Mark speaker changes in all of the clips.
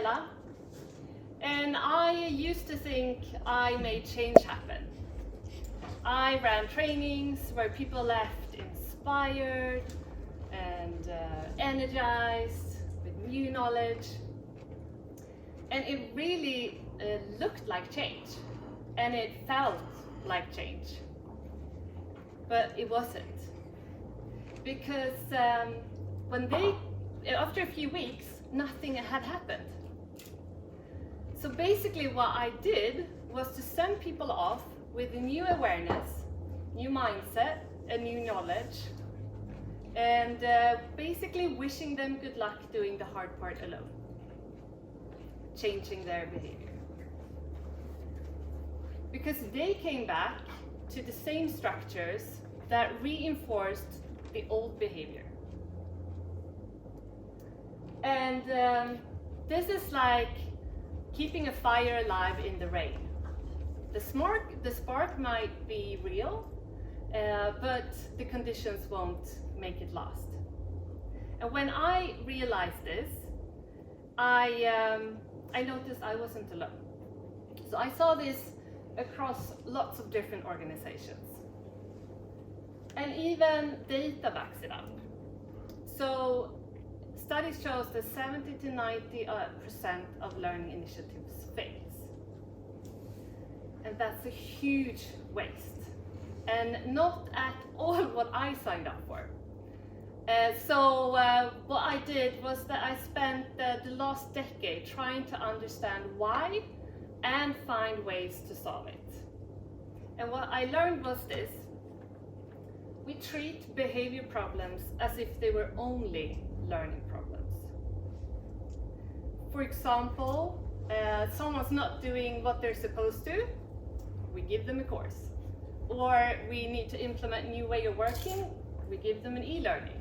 Speaker 1: Ella, and I used to think I made change happen. I ran trainings where people left inspired and energized with new knowledge, and it really looked like change, and it felt like change, but it wasn't, because after a few weeks, nothing had happened. So basically what I did was to send people off with a new awareness, new mindset, and new knowledge, and basically wishing them good luck doing the hard part alone, changing their behavior. Because they came back to the same structures that reinforced the old behavior. And this is like keeping a fire alive in the rain. The spark might be real, but the conditions won't make it last. And when I realized this, I noticed I wasn't alone. So I saw this across lots of different organizations. And even data backs it up. So studies shows that 70 to 90% of learning initiatives fails. And that's a huge waste. And not at all what I signed up for. So what I did was that I spent the last decade trying to understand why and find ways to solve it. And what I learned was this: we treat behavior problems as if they were only learning problems. For example, someone's not doing what they're supposed to, we give them a course. Or we need to implement a new way of working, we give them an e-learning.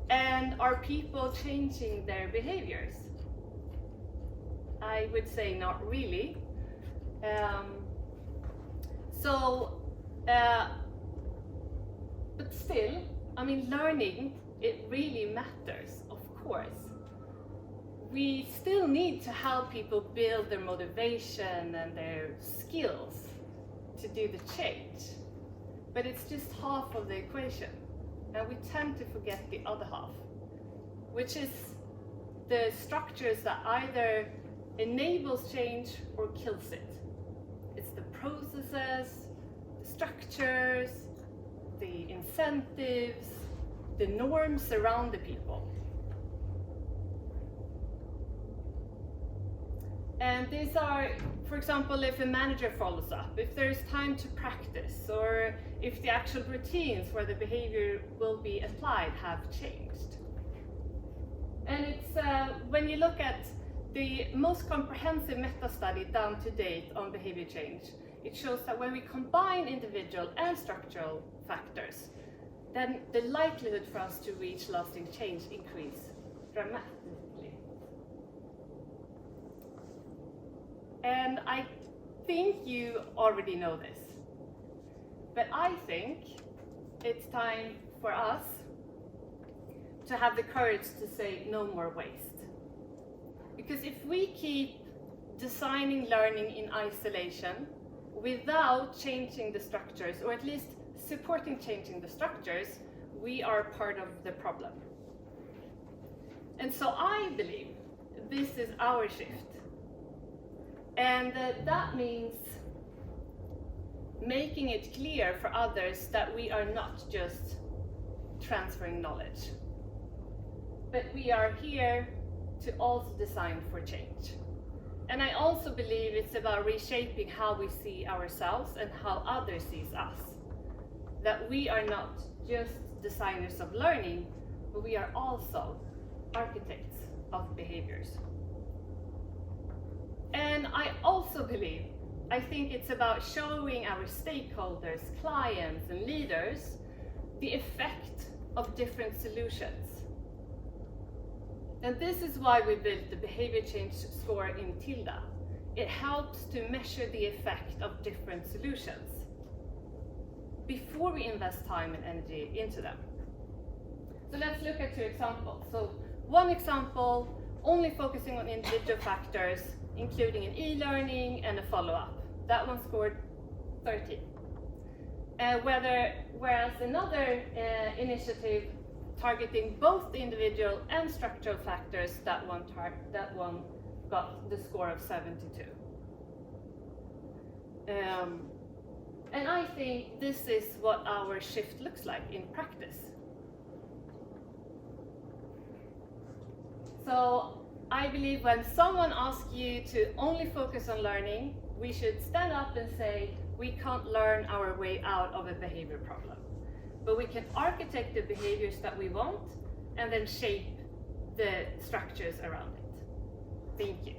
Speaker 1: And are people changing their behaviors? I would say not really. But still, I mean, learning, it really matters, of course. We still need to help people build their motivation and their skills to do the change. But it's just half of the equation. And we tend to forget the other half, which is the structures that either enables change or kills it. It's the processes, the structures, the incentives, the norms around the people. And these are, for example, if a manager follows up, if there's time to practice, or if the actual routines where the behavior will be applied have changed. And it's when you look at the most comprehensive meta-study done to date on behavior change, it shows that when we combine individual and structural factors, then the likelihood for us to reach lasting change increase dramatically. And I think you already know this, but I think it's time for us to have the courage to say no more waste. Because if we keep designing learning in isolation without changing the structures, or at least supporting changing the structures, we are part of the problem. And so I believe this is our shift. And that means making it clear for others that we are not just transferring knowledge, but we are here to also design for change. And I also believe it's about reshaping how we see ourselves and how others see us. That we are not just designers of learning, but we are also architects of behaviors. And I also believe, I think it's about showing our stakeholders, clients, and leaders the effect of different solutions. And this is why we built the behavior change score in Tilda. It helps to measure the effect of different solutions before we invest time and energy into them. So let's look at two examples. So one example only focusing on individual factors, including an e-learning and a follow-up. That one scored 13. Whereas another initiative targeting both the individual and structural factors, that one got the score of 72. And I think this is what our shift looks like in practice. So I believe when someone asks you to only focus on learning, we should stand up and say, we can't learn our way out of a behavior problem, but we can architect the behaviors that we want and then shape the structures around it. Thank you.